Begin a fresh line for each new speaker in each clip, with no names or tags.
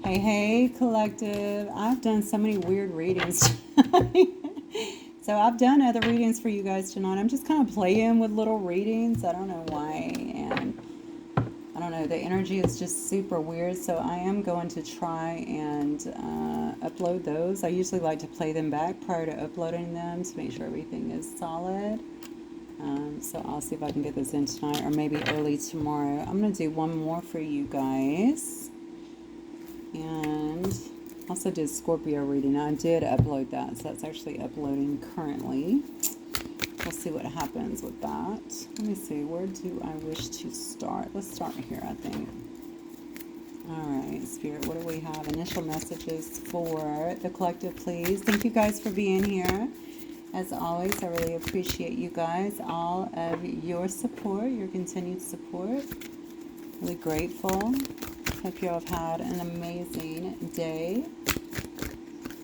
Hey, hey, collective. I've done so many weird readings tonight. So I've done other readings for you guys tonight. I'm just kind of playing with little readings. I don't know why. And I don't know. The energy is just super weird. So I am going to try and upload those. I usually like to play them back prior to uploading them to make sure everything is solid. So I'll see if I can get this in tonight or maybe early tomorrow. I'm going to do one more for you guys. And also did Scorpio reading. I did upload that, so that's actually uploading currently. We'll see what happens with that. Let me see, where do I wish to start? Let's start here, I think. Alright, Spirit, what do we have? Initial messages for the collective, please. Thank you guys for being here. As always, I really appreciate you guys, all of your support, your continued support. Really grateful. Hope you all have had an amazing day.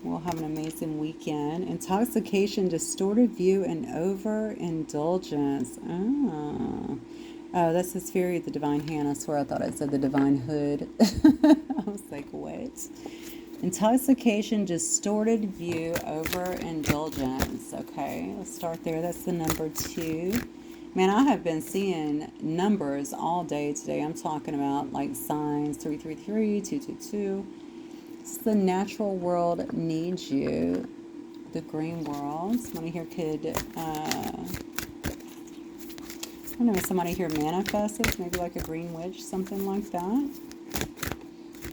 We'll have an amazing weekend. Intoxication, distorted view, and overindulgence. Oh, that's the Sphere of the Divine Hand. I swear I thought it said the Divine Hood. I was like, what? Intoxication, distorted view, overindulgence. Okay, let's start there. That's the number 2. Man, I have been seeing numbers all day today. I'm talking about like signs, 333, 222. It's the natural world needs you. The green world. Somebody here could, I don't know, somebody here manifests, maybe like a green witch, something like that.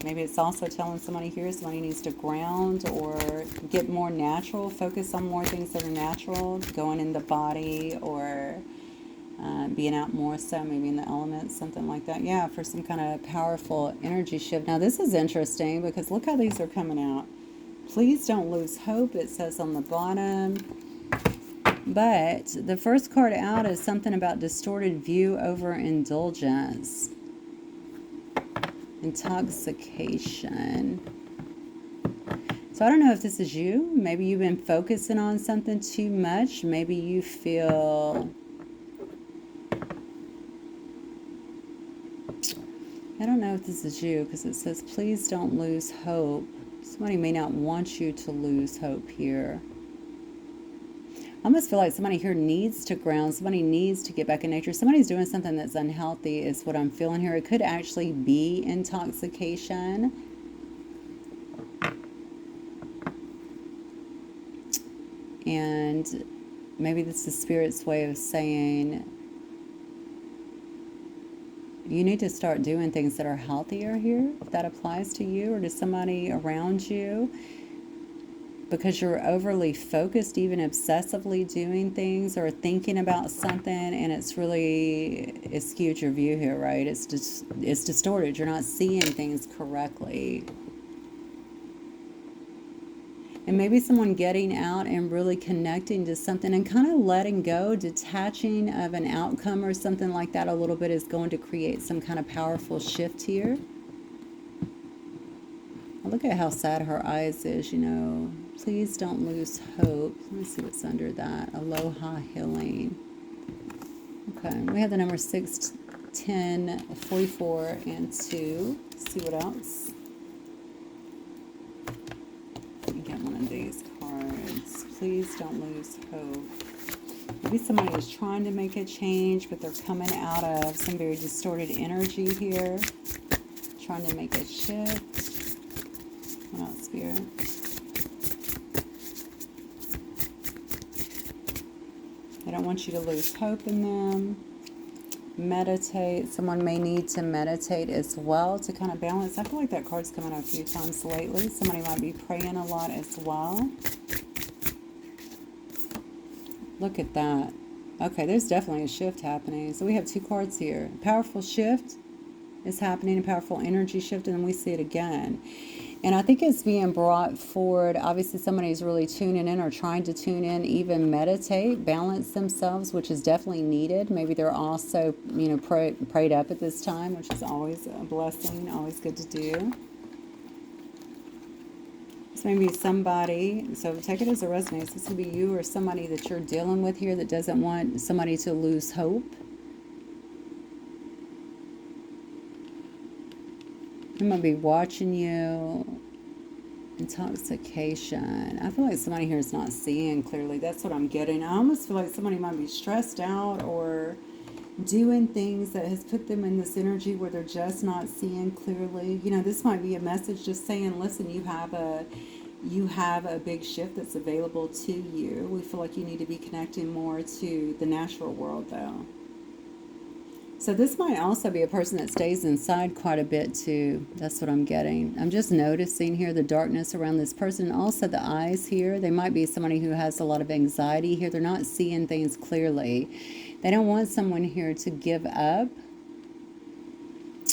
Maybe it's also telling somebody here somebody needs to ground or get more natural, focus on more things that are natural, going in the body or being out more so, maybe in the elements, something like that. Yeah, for some kind of powerful energy shift. Now, this is interesting because look how these are coming out. Please don't lose hope, it says on the bottom. But the first card out is something about distorted view over indulgence. Intoxication. So I don't know if this is you. Maybe you've been focusing on something too much. Maybe you feel... I don't know if this is you because it says, please don't lose hope. Somebody may not want you to lose hope here. I almost feel like somebody here needs to ground. Somebody needs to get back in nature. Somebody's doing something that's unhealthy is what I'm feeling here. It could actually be intoxication. And maybe this is Spirit's way of saying... you need to start doing things that are healthier here, if that applies to you or to somebody around you. Because you're overly focused, even obsessively doing things or thinking about something, and it's skewed your view here, right? It's distorted. You're not seeing things correctly. And maybe someone getting out and really connecting to something and kind of letting go, detaching of an outcome or something like that a little bit is going to create some kind of powerful shift here. Look at how sad her eyes is, you know. Please don't lose hope. Let me see what's under that. Aloha healing. Okay, we have the number 6, 10, 44, and 2. Let's see what else. Get one of these cards. Please don't lose hope. Maybe somebody is trying to make a change, but they're coming out of some very distorted energy here. Trying to make a shift. What else, Spirit? They don't want you to lose hope in them. Meditate. Someone may need to meditate as well to kind of balance. I feel like that card's coming out a few times lately. Somebody might be praying a lot as well. Look at that. Okay, there's definitely a shift happening. So we have 2 cards here. Powerful shift is happening, a powerful energy shift, and then we see it again. And I think it's being brought forward. Obviously, somebody's really tuning in or trying to tune in, even meditate, balance themselves, which is definitely needed. Maybe they're also, you know, prayed up at this time, which is always a blessing, always good to do. This may be somebody, so take it as it resonates. This could be you or somebody that you're dealing with here that doesn't want somebody to lose hope. They might be watching you. Intoxication. I feel like somebody here is not seeing clearly. That's what I'm getting. I almost feel like somebody might be stressed out or doing things that has put them in this energy where they're just not seeing clearly. You know, this might be a message just saying, listen, you have a big shift that's available to you. We feel like you need to be connecting more to the natural world though. So this might also be a person that stays inside quite a bit too. That's what I'm getting. I'm just noticing here the darkness around this person. Also the eyes here. They might be somebody who has a lot of anxiety here. They're not seeing things clearly. They don't want someone here to give up.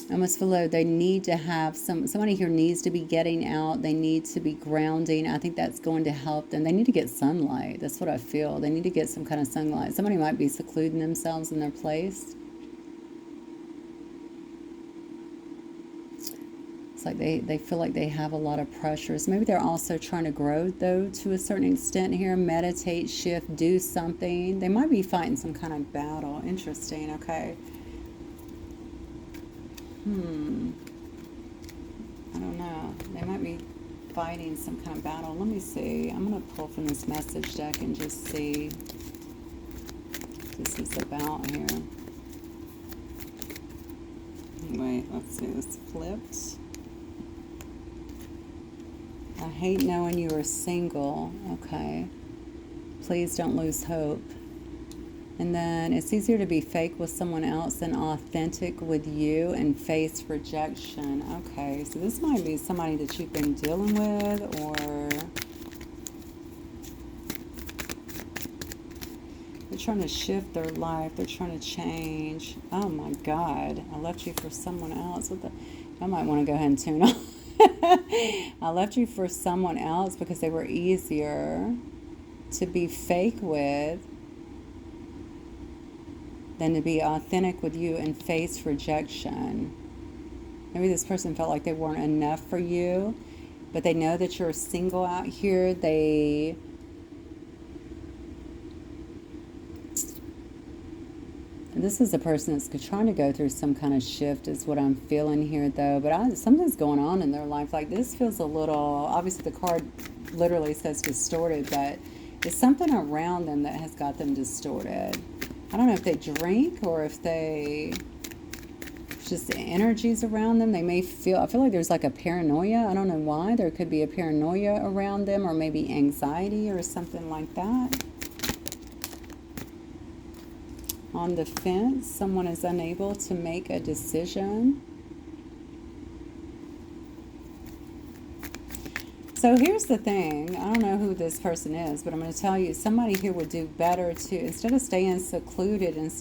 I almost feel like they need to have somebody here needs to be getting out. They need to be grounding. I think that's going to help them. They need to get sunlight. That's what I feel. They need to get some kind of sunlight. Somebody might be secluding themselves in their place. Like they feel like they have a lot of pressures. Maybe they're also trying to grow though to a certain extent here. Meditate, shift, do something. They might be fighting some kind of battle. Interesting. Okay. I don't know. They might be fighting some kind of battle. Let me see. I'm going to pull from this message deck and just see what this is about here. Wait, let's see. This flipped. I hate knowing you are single. Okay. Please don't lose hope. And then it's easier to be fake with someone else than authentic with you and face rejection. Okay. So this might be somebody that you've been dealing with, or they're trying to shift their life. They're trying to change. Oh my God. I left you for someone else. What the? I might want to go ahead and tune off. I left you for someone else because they were easier to be fake with than to be authentic with you and face rejection. Maybe this person felt like they weren't enough for you, but they know that you're single out here. This is a person that's trying to go through some kind of shift is what I'm feeling here though. But something's going on in their life. Like this feels a little, obviously the card literally says distorted, but it's something around them that has got them distorted. I don't know if they drink or if just the energies around them. They may feel, I feel like there's like a paranoia. I don't know why. There could be a paranoia around them, or maybe anxiety or something like that. On the fence, someone is unable to make a decision. So here's the thing. I don't know who this person is, but I'm going to tell you, somebody here would do better to, instead of staying secluded and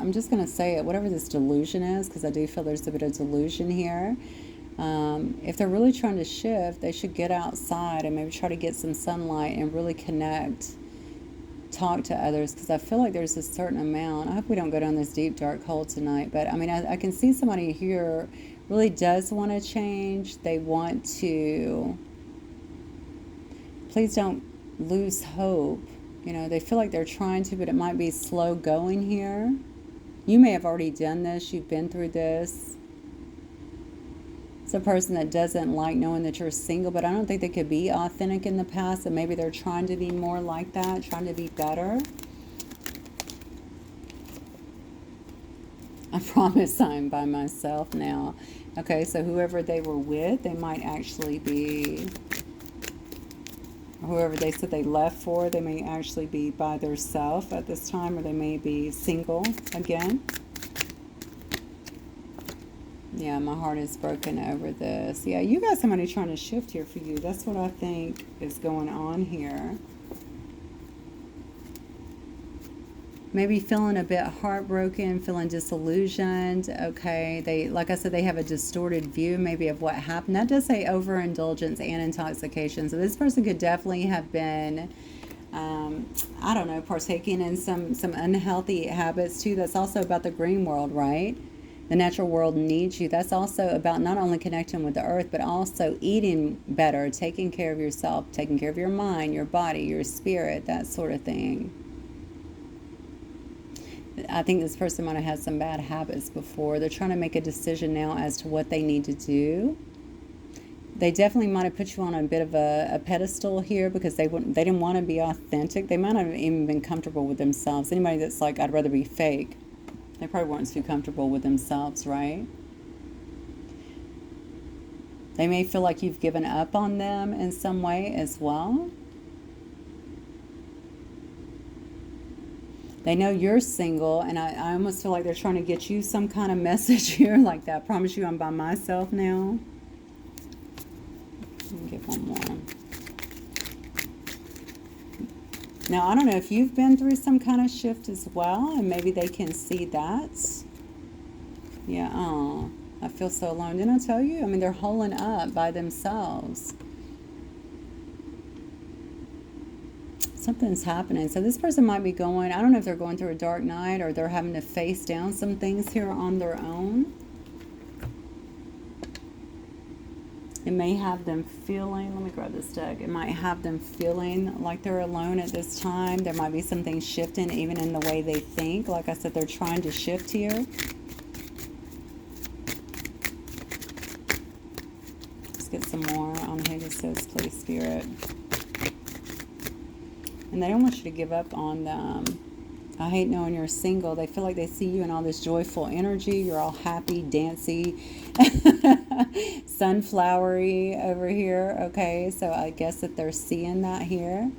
I'm just going to say it, whatever this delusion is, because I do feel there's a bit of delusion here. If they're really trying to shift, they should get outside and maybe try to get some sunlight and really connect. Talk to others, because I feel like there's a certain amount. I hope we don't go down this deep dark hole tonight, but I mean I can see somebody here really does want to change. They want to, please don't lose hope. You know, they feel like they're trying to, but it might be slow going here. You may have already done this. You've been through this. It's a person that doesn't like knowing that you're single, but I don't think they could be authentic in the past, and maybe they're trying to be more like that, trying to be better. I promise I'm by myself now. Okay, so whoever they were with, they might actually be, whoever they said they left for, they may actually be by themselves at this time, or they may be single again. Yeah, my heart is broken over this. Yeah, you got somebody trying to shift here for you. That's what I think is going on here. Maybe feeling a bit heartbroken, feeling disillusioned. Okay, they, like I said, they have a distorted view maybe of what happened. That does say overindulgence and intoxication. So this person could definitely have been, I don't know, partaking in some unhealthy habits too. That's also about the green world, right? The natural world needs you. That's also about not only connecting with the earth, but also eating better, taking care of yourself, taking care of your mind, your body, your spirit, that sort of thing. I think this person might have had some bad habits before. They're trying to make a decision now as to what they need to do. They definitely might have put you on a bit of a pedestal here because they didn't want to be authentic. They might not have even been comfortable with themselves. Anybody that's like, I'd rather be fake, they probably weren't too comfortable with themselves, right? They may feel like you've given up on them in some way as well. They know you're single, and I almost feel like they're trying to get you some kind of message here like that. I promise you I'm by myself now. Let me get one more. Now, I don't know if you've been through some kind of shift as well, and maybe they can see that. Yeah, oh, I feel so alone. Didn't I tell you? I mean, they're holding up by themselves. Something's happening. So this person might be going, I don't know if they're going through a dark night or they're having to face down some things here on their own. It may have them feeling, let me grab this deck. It might have them feeling like they're alone at this time. There might be something shifting even in the way they think. Like I said, they're trying to shift here. Let's get some more on who this says, please, Spirit. And they don't want you to give up on them. I hate knowing you're single. They feel like they see you in all this joyful energy. You're all happy, dancy, sunflowery over here. Okay, so I guess that they're seeing that here.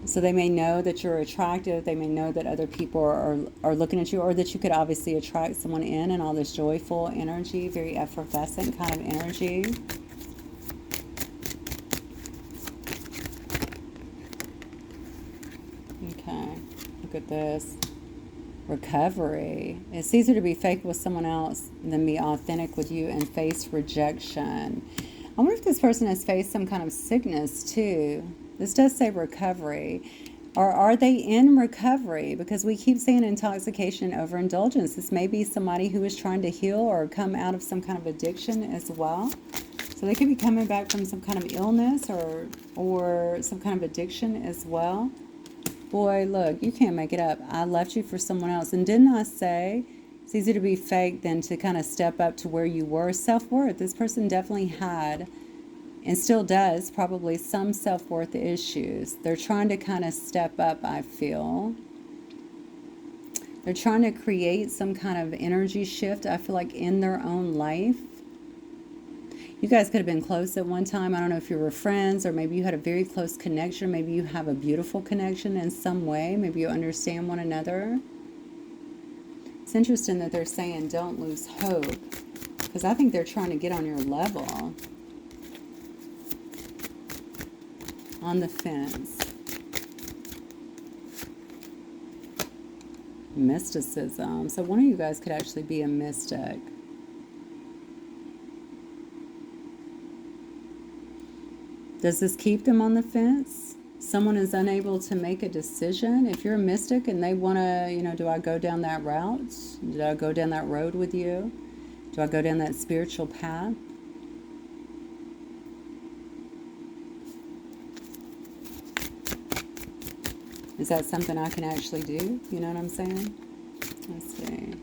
So they may know that you're attractive. They may know that other people are looking at you, or that you could obviously attract someone in all this joyful energy, very effervescent kind of energy. Okay, look at this. Recovery. It's easier to be fake with someone else than be authentic with you and face rejection. I wonder if this person has faced some kind of sickness too. This does say recovery. Or are they in recovery? Because we keep saying intoxication and overindulgence. This may be somebody who is trying to heal or come out of some kind of addiction as well. So they could be coming back from some kind of illness or some kind of addiction as well. Boy, look, you can't make it up. I left you for someone else. And didn't I say it's easier to be fake than to kind of step up to where you were? Self-worth. This person definitely had, and still does, probably some self-worth issues. They're trying to kind of step up, I feel. They're trying to create some kind of energy shift, I feel like, in their own life. You guys could have been close at one time. I don't know if you were friends or maybe you had a very close connection. Maybe you have a beautiful connection in some way. Maybe you understand one another. It's interesting that they're saying don't lose hope, because I think they're trying to get on your level. On the fence. Mysticism. So one of you guys could actually be a mystic. Does this keep them on the fence? Someone is unable to make a decision. If you're a mystic and they want to, do I go down that route? Do I go down that road with you? Do I go down that spiritual path? Is that something I can actually do? You know what I'm saying? Let's see.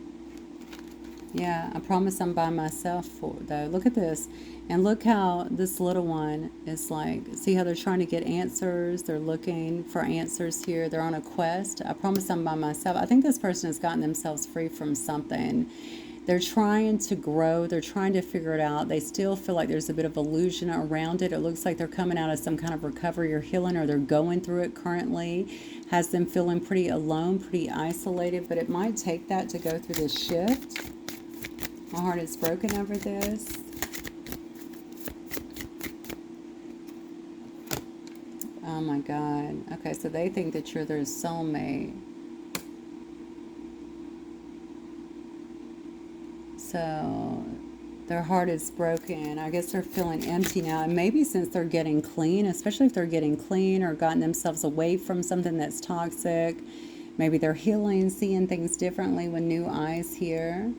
Yeah, I promise I'm by myself though. Look at this. And look how this little one is like, see how they're trying to get answers? They're looking for answers here. They're on a quest. I promise I'm by myself. I think this person has gotten themselves free from something. They're trying to grow. They're trying to figure it out. They still feel like there's a bit of illusion around it. It looks like they're coming out of some kind of recovery or healing, or they're going through it currently. Has them feeling pretty alone, pretty isolated, but it might take that to go through this shift. My heart is broken over this. Oh my God. Okay, so they think that you're their soulmate. So their heart is broken. I guess they're feeling empty now. And maybe since they're getting clean, especially if they're getting clean or gotten themselves away from something that's toxic, maybe they're healing, seeing things differently with new eyes here.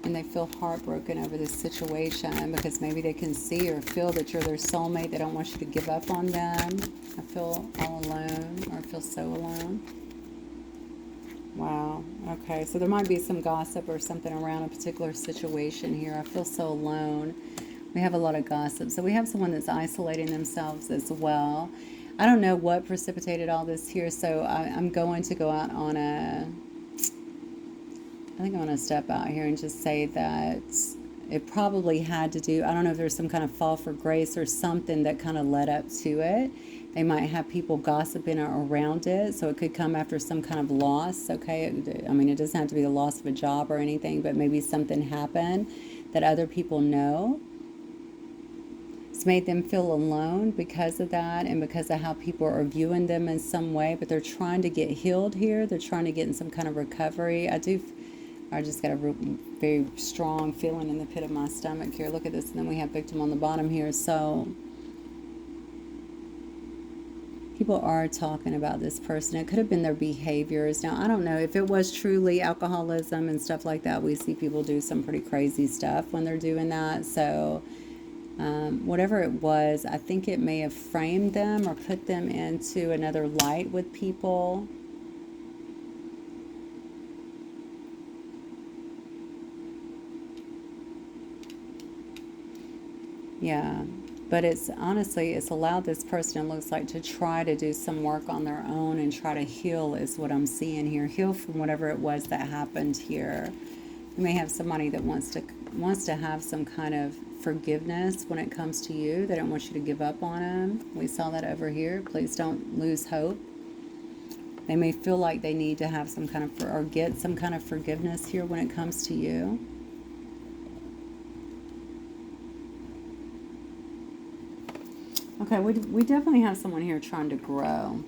And they feel heartbroken over this situation because maybe they can see or feel that you're their soulmate. They don't want you to give up on them. I feel all alone, or I feel so alone. Wow. Okay, so there might be some gossip or something around a particular situation here. I feel so alone. We have a lot of gossip. So we have someone that's isolating themselves as well. I don't know what precipitated all this here, so I'm going to go out on a... I think I'm going to step out here and just say that it probably had to do... I don't know if there's some kind of fall for grace or something that kind of led up to it. They might have people gossiping around it, so it could come after some kind of loss, okay? I mean, it doesn't have to be the loss of a job or anything, but maybe something happened that other people know. It's made them feel alone because of that and because of how people are viewing them in some way, but they're trying to get healed here. They're trying to get in some kind of recovery. I just got a very strong feeling in the pit of my stomach here. Look at this, and then we have victim on the bottom here. So people are talking about this person. It could have been their behaviors. Now, I don't know if it was truly alcoholism and stuff like that. We see people do some pretty crazy stuff when they're doing that. So whatever it was, I think it may have framed them or put them into another light with people. Yeah. But it's honestly, it's allowed this person, it looks like, to try to do some work on their own and try to heal is what I'm seeing here. Heal from whatever it was that happened here. You may have somebody that wants to have some kind of forgiveness when it comes to you. They don't want you to give up on them. We saw that over here. Please don't lose hope. They may feel like they need to have some kind of, or get some kind of forgiveness here when it comes to you. Okay, we definitely have someone here trying to grow.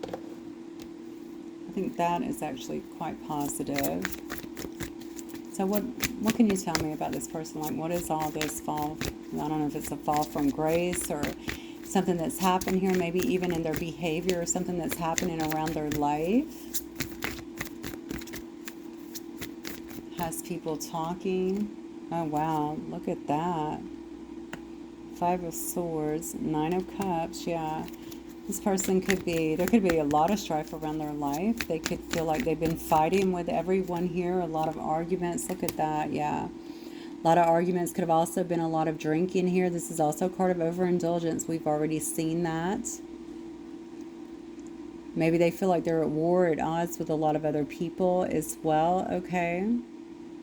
I think that is actually quite positive. So what can you tell me about this person? Like, what is all this fall? I don't know if it's a fall from grace or something that's happened here, maybe even in their behavior or something that's happening around their life. Has people talking. Oh, wow. Look at that. 5 of Swords, 9 of Cups, yeah. This person could be, there could be a lot of strife around their life. They could feel like they've been fighting with everyone here, a lot of arguments. Look at that, yeah. A lot of arguments. Could have also been a lot of drinking here. This is also a card of overindulgence. We've already seen that. Maybe they feel like they're at war, at odds with a lot of other people as well, okay?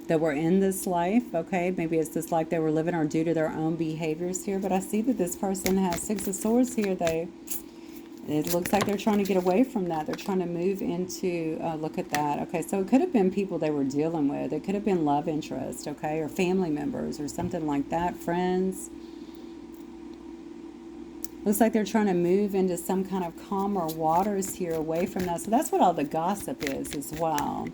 That were in this life, okay? Maybe it's this life they were living or due to their own behaviors here. But I see that this person has 6 of Swords here. It looks like they're trying to get away from that. They're trying to move into, look at that. Okay, so it could have been people they were dealing with. It could have been love interest, okay? Or family members or something like that, friends. Looks like they're trying to move into some kind of calmer waters here away from that. So that's what all the gossip is as well.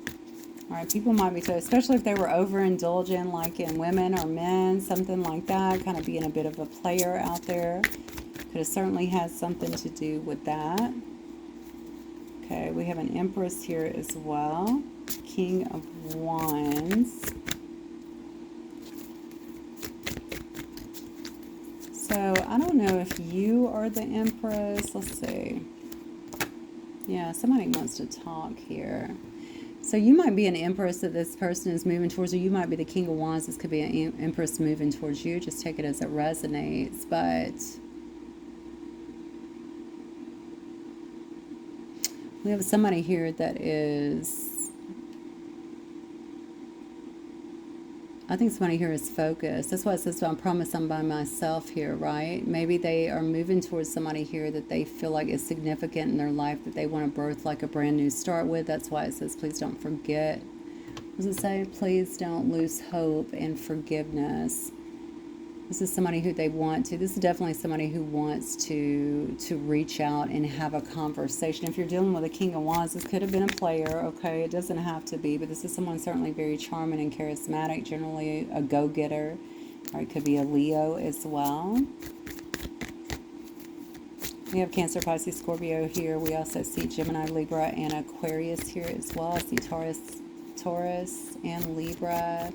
All right, people might be, especially if they were overindulgent, like in women or men, something like that, kind of being a bit of a player out there. Could have certainly had something to do with that. Okay, we have an Empress here as well. King of Wands. So, I don't know if you are the Empress. Let's see. Yeah, somebody wants to talk here. So you might be an Empress that this person is moving towards, or you might be the King of Wands. This could be an Empress moving towards you. Just take it as it resonates. But we have somebody here that is, I think somebody here is focused. That's why it says, I promise I'm by myself here, right? Maybe they are moving towards somebody here that they feel like is significant in their life, that they want to birth like a brand new start with. That's why it says, please don't forget. What does it say? Please don't lose hope and forgiveness. This is somebody who they want to. This is definitely somebody who wants to reach out and have a conversation. If you're dealing with a King of Wands, this could have been a player, okay? It doesn't have to be, but this is someone certainly very charming and charismatic, generally a go-getter. Or it could be a Leo as well. We have Cancer, Pisces, Scorpio here. We also see Gemini, Libra, and Aquarius here as well. I see Taurus, Taurus and Libra.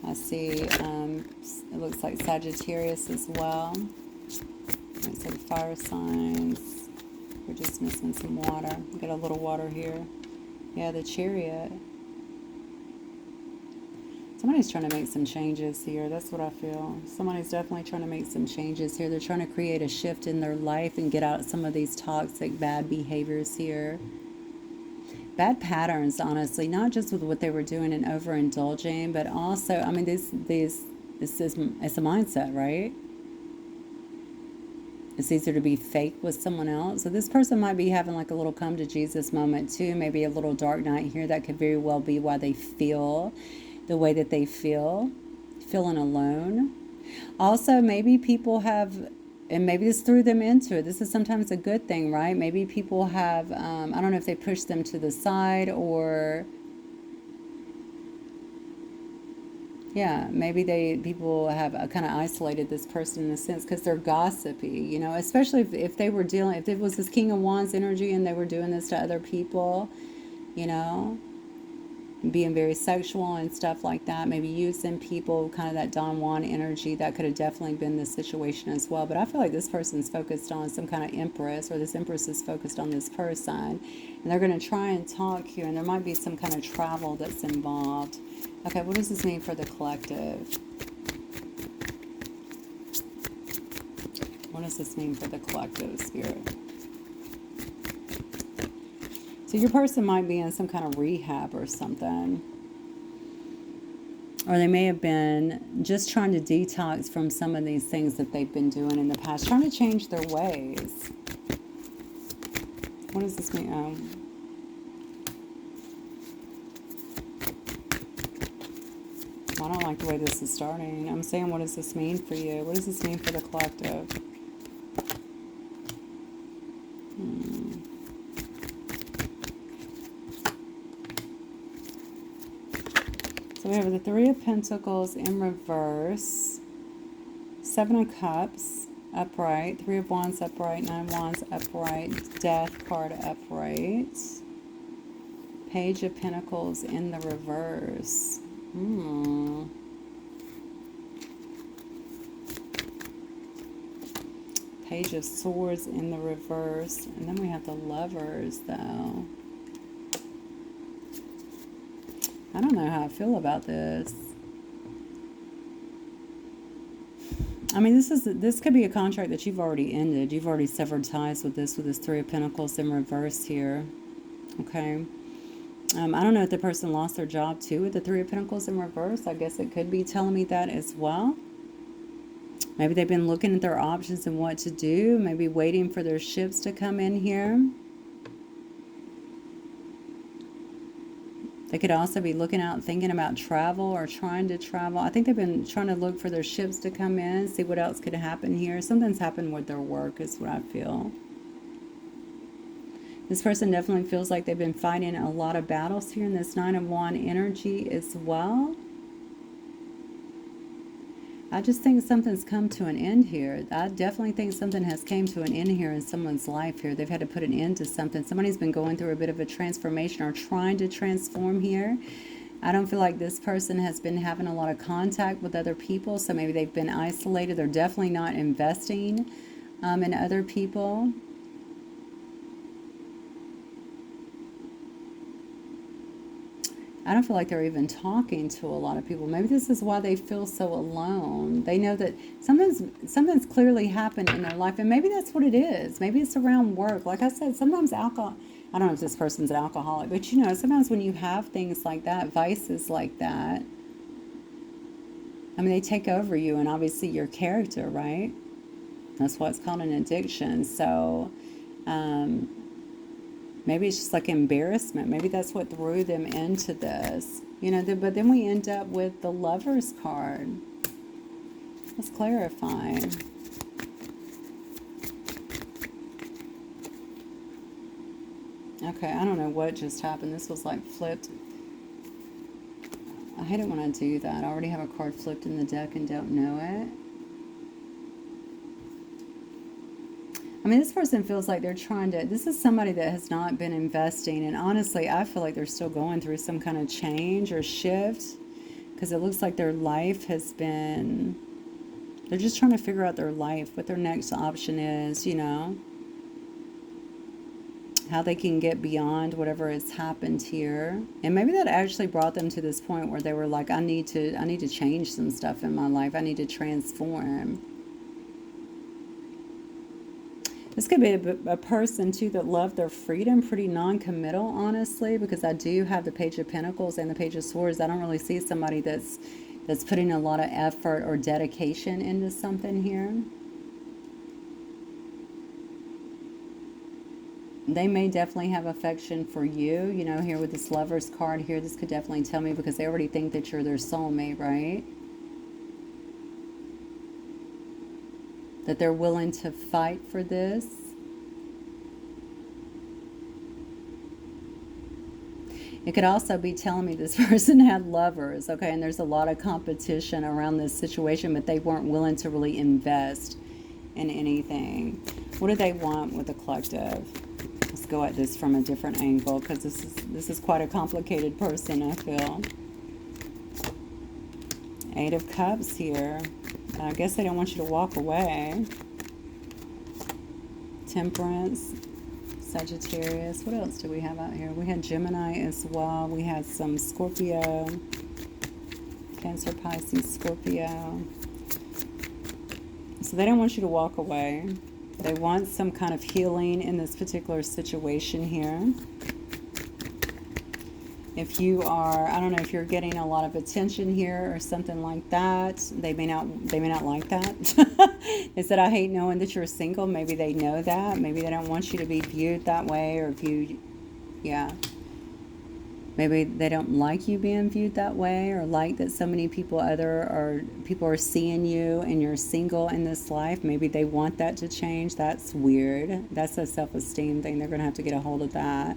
I see, it looks like Sagittarius as well. Right, so the fire signs. We're just missing some water. We got a little water here. Yeah, the Chariot. Somebody's trying to make some changes here. That's what I feel. Somebody's definitely trying to make some changes here. They're trying to create a shift in their life and get out some of these toxic, bad behaviors here. Bad patterns, honestly, not just with what they were doing and overindulging, but also, I mean, it's a mindset, right? It's easier to be fake with someone else. So this person might be having like a little come to Jesus moment too, maybe a little dark night here. That could very well be why they feel the way that they feel, feeling alone. Also, maybe people have, and maybe this threw them into it. This is sometimes a good thing, right? Maybe people have, I don't know if they push them to the side or, yeah, maybe people have kind of isolated this person in a sense because they're gossipy, you know, especially if they were dealing, if it was this King of Wands energy and they were doing this to other people, you know, being very sexual and stuff like that, maybe using people, kind of that Don Juan energy. That could have definitely been the situation as well. But I feel like this person's focused on some kind of empress, or this empress is focused on this person, and they're going to try and talk here, and there might be some kind of travel that's involved. Okay, what does this mean for the collective? What does this mean for the collective, Spirit? So your person might be in some kind of rehab or something. Or they may have been just trying to detox from some of these things that they've been doing in the past, trying to change their ways. What does this mean? I don't like the way this is starting. I'm saying, what does this mean for you? What does this mean for the collective? So we have the Three of Pentacles in reverse, Seven of Cups upright, Three of Wands upright, Nine of Wands upright, Death card upright, Page of Pentacles in the reverse. Page of Swords in the reverse, and then we have the Lovers though. I don't know how I feel about this. I mean, this could be a contract that you've already ended. You've already severed ties with this Three of Pentacles in reverse here. Okay. I don't know if the person lost their job too with the Three of Pentacles in reverse. I guess it could be telling me that as well. Maybe they've been looking at their options and what to do. Maybe waiting for their ships to come in here. They could also be looking out, thinking about travel or trying to travel. I think they've been trying to look for their ships to come in, see what else could happen here. Something's happened with their work is what I feel. This person definitely feels like they've been fighting a lot of battles here in this Nine of Wands energy as well. I just think something's come to an end here. I definitely think something has came to an end here in someone's life here. They've had to put an end to something. Somebody's been going through a bit of a transformation or trying to transform here. I don't feel like this person has been having a lot of contact with other people, so maybe they've been isolated. They're definitely not investing in other people. I don't feel like they're even talking to a lot of people. Maybe this is why they feel so alone. They know that something's clearly happened in their life, and maybe that's what it is. Maybe it's around work. Like I said, sometimes alcohol, I don't know if this person's an alcoholic, but you know, sometimes when you have things like that, vices like that, I mean, they take over you and obviously your character, right? That's why it's called an addiction. So, maybe it's just like embarrassment. Maybe that's what threw them into this. You know, but then we end up with the Lovers card. Let's clarify. Okay, I don't know what just happened. This was like flipped. I hate it when I do that. I already have a card flipped in the deck and don't know it. I mean, this person feels like they're trying to, this is somebody that has not been investing. And honestly, I feel like they're still going through some kind of change or shift, because it looks like their life has been, they're just trying to figure out their life, what their next option is, you know, how they can get beyond whatever has happened here. And maybe that actually brought them to this point where they were like, I need to change some stuff in my life. I need to transform. This could be a person, too, that loved their freedom, pretty non-committal, honestly, because I do have the Page of Pentacles and the Page of Swords. I don't really see somebody that's putting a lot of effort or dedication into something here. They may definitely have affection for you, you know, here with this Lover's card here. This could definitely tell me, because they already think that you're their soulmate, right? That they're willing to fight for this. It could also be telling me this person had lovers, okay, and there's a lot of competition around this situation, but they weren't willing to really invest in anything. What do they want with the collective? Let's go at this from a different angle, because this is quite a complicated person, I feel. Eight of Cups here. I guess they don't want you to walk away. Temperance, Sagittarius. What else do we have out here? We had Gemini as well. We had some Scorpio, Cancer, Pisces, Scorpio. So they don't want you to walk away. They want some kind of healing in this particular situation here. If you are, I don't know if you're getting a lot of attention here or something like that, they may not like that. They said, I hate knowing that you're single. Maybe they know that. Maybe they don't want you to be viewed that way or viewed, yeah. Maybe they don't like you being viewed that way, or like that so many people are seeing you and you're single in this life. Maybe they want that to change. That's weird. That's a self-esteem thing. They're going to have to get a hold of that.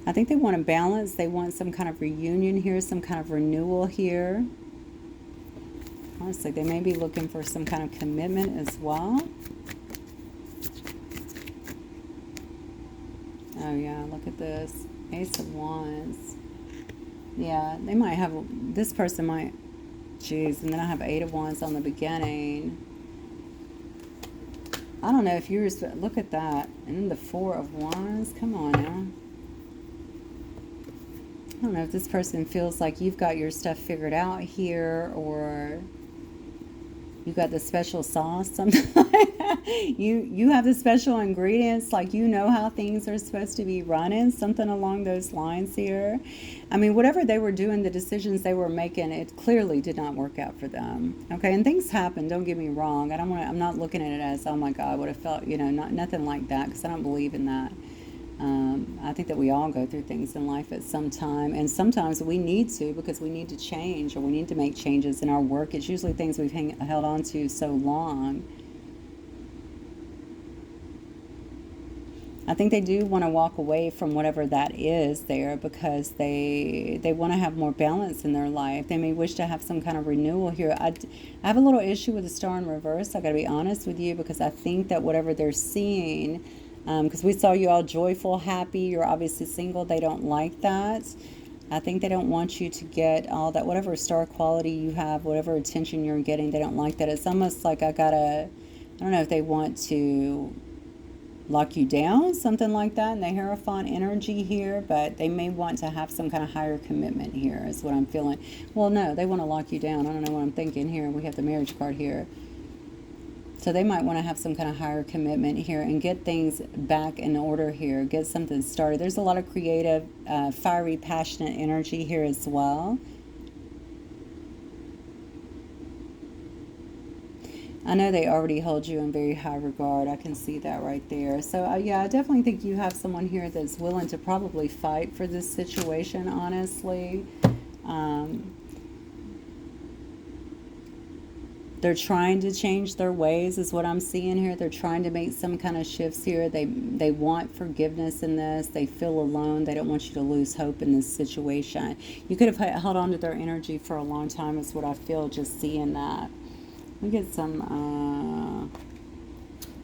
I think they want a balance. They want some kind of reunion here, some kind of renewal here. Honestly, they may be looking for some kind of commitment as well. Oh yeah, look at this. Ace of Wands. Yeah, they might have, this person might, geez, and then I have Eight of Wands on the beginning. I don't know if yours, look at that. And then the Four of Wands. Come on now. I don't know if this person feels like you've got your stuff figured out here, or you got the special sauce, something like that. You have the special ingredients, like you know how things are supposed to be running, something along those lines here. I mean, whatever they were doing, the decisions they were making, it clearly did not work out for them. Okay, and things happen, don't get me wrong. I'm not looking at it as, oh my God, I would have felt, you know, nothing like that, because I don't believe in that. I think that we all go through things in life at some time, and sometimes we need to, because we need to change, or we need to make changes in our work. It's usually things we've held on to so long. I think they do want to walk away from whatever that is there, because they want to have more balance in their life. They may wish to have some kind of renewal here. I have a little issue with the Star in reverse. I got to be honest with you, because I think that whatever they're seeing, because we saw you all joyful, happy, you're obviously single, they don't like that. I think they don't want you to get all that, whatever star quality you have, whatever attention you're getting, they don't like that. It's almost like I don't know if they want to lock you down, something like that, in the Hierophant energy here, but they may want to have some kind of higher commitment here, is what I'm feeling. Well, no, they want to lock you down. I don't know what I'm thinking here. We have the Marriage card here. So they might want to have some kind of higher commitment here and get things back in order here, get something started. There's a lot of creative, fiery, passionate energy here as well. I know they already hold you in very high regard. I can see that right there. So, yeah, I definitely think you have someone here that's willing to probably fight for this situation, honestly. They're trying to change their ways, is what I'm seeing here. They're trying to make some kind of shifts here. They want forgiveness in this. They feel alone. They don't want you to lose hope in this situation. You could have held on to their energy for a long time, is what I feel, just seeing that. We get some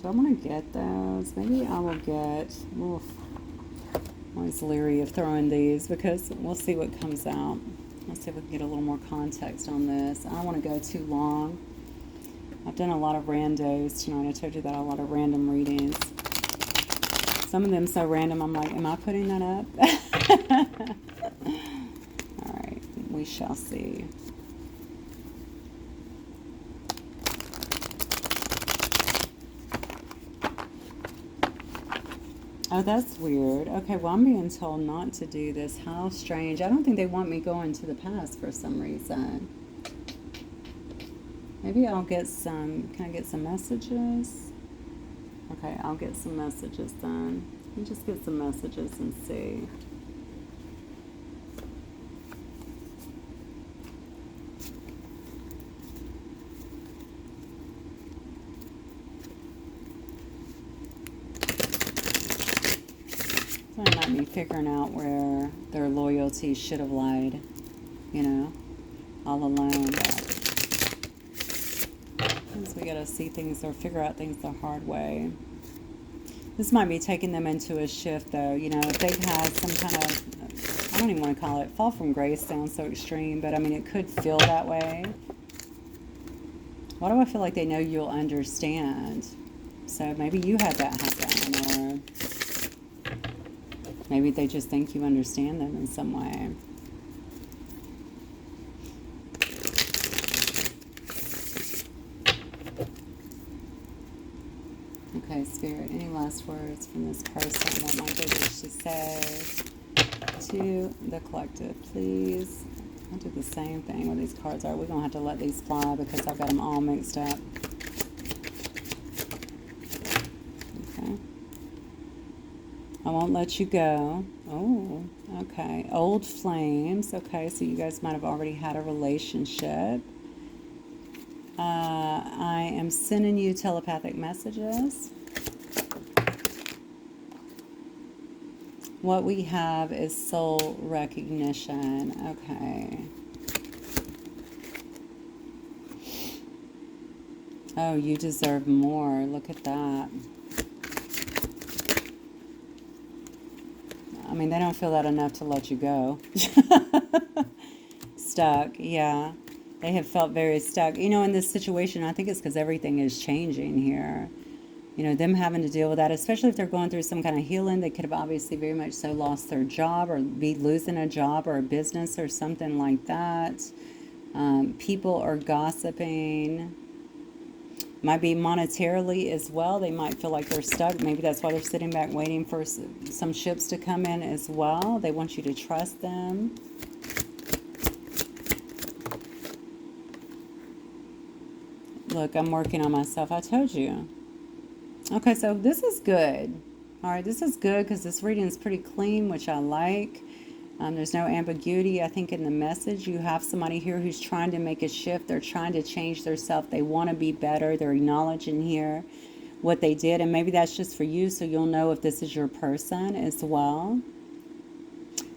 Do I want to get those? Maybe I will get... Oof. I'm always leery of throwing these because we'll see what comes out. Let's see if we can get a little more context on this. I don't want to go too long. I've done a lot of randos tonight. I told you that, a lot of random readings. Some of them so random, I'm like, am I putting that up? All right, we shall see. Oh, that's weird. Okay, well, I'm being told not to do this. How strange. I don't think they want me going to the past for some reason. Maybe I'll get some... Can I get some messages? Okay, I'll get some messages then. Let me just get some messages and see. I might be figuring out where their loyalty should have lied, you know, all alone. But we gotta see things or figure out things the hard way. This might be taking them into a shift, though. You know, if they've had some kind of, I don't even want to call it, fall from grace sounds so extreme, but I mean, it could feel that way. Why do I feel like they know you'll understand? So maybe you had that happen, or maybe they just think you understand them in some way. Okay, Spirit, any last words from this person that might they wish to say to the collective, please? I'll do the same thing with these cards. We're going to have to let these fly because I've got them all mixed up. Okay. I won't let you go. Oh, okay. Old flames. Okay, so you guys might have already had a relationship. I am sending you telepathic messages. What we have is soul recognition. Okay. Oh, you deserve more. Look at that. I mean, they don't feel that enough to let you go. Stuck, yeah. They have felt very stuck. You know, in this situation, I think it's because everything is changing here. You know, them having to deal with that, especially if they're going through some kind of healing. They could have obviously very much so lost their job or be losing a job or a business or something like that. People are gossiping. Might be monetarily as well. They might feel like they're stuck. Maybe that's why they're sitting back waiting for some ships to come in as well. They want you to trust them. Look, I'm working on myself. I told you. Okay, so this is good. All right, this is good because this reading is pretty clean, which I like. There's no ambiguity, I think, in the message. You have somebody here who's trying to make a shift. They're trying to change themselves. They want to be better. They're acknowledging here what they did. And maybe that's just for you, so you'll know if this is your person as well.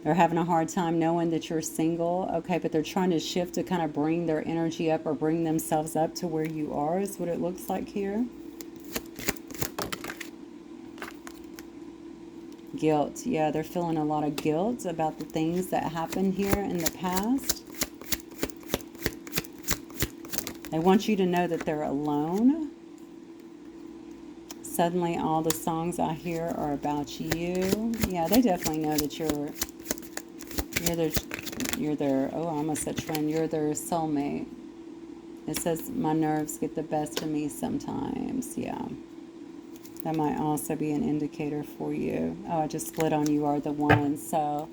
They're having a hard time knowing that you're single. Okay, but they're trying to shift to kind of bring their energy up or bring themselves up to where you are is what it looks like here. Guilt. Yeah, they're feeling a lot of guilt about the things that happened here in the past. They want you to know that they're alone. Suddenly all the songs I hear are about you. Yeah, they definitely know that you're their, oh, I almost said friend, you're their soulmate. It says, my nerves get the best of me sometimes. Yeah. That might also be an indicator for you. Oh, I just split on you are the one. So,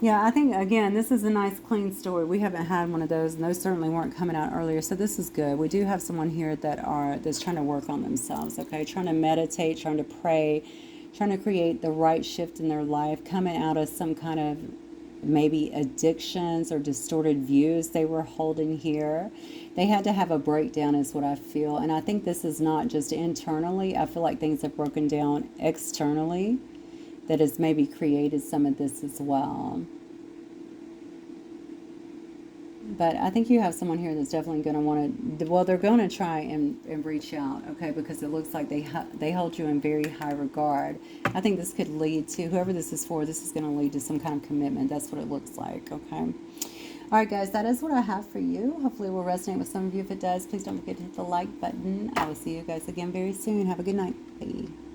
yeah, I think, again, this is a nice, clean story. We haven't had one of those, and those certainly weren't coming out earlier. So this is good. We do have someone here that's trying to work on themselves, okay? Trying to meditate, trying to pray, trying to create the right shift in their life, coming out of some kind of maybe addictions or distorted views they were holding here. They had to have a breakdown is what I feel. And I think this is not just internally. I feel like things have broken down externally that has maybe created some of this as well. But I think you have someone here that's definitely going to want to, well, they're going to try and reach out, okay, because it looks like they hold you in very high regard. I think this could lead to, whoever this is for, this is going to lead to some kind of commitment. That's what it looks like, okay? All right, guys, that is what I have for you. Hopefully it will resonate with some of you. If it does, please don't forget to hit the like button. I will see you guys again very soon. Have a good night. Bye.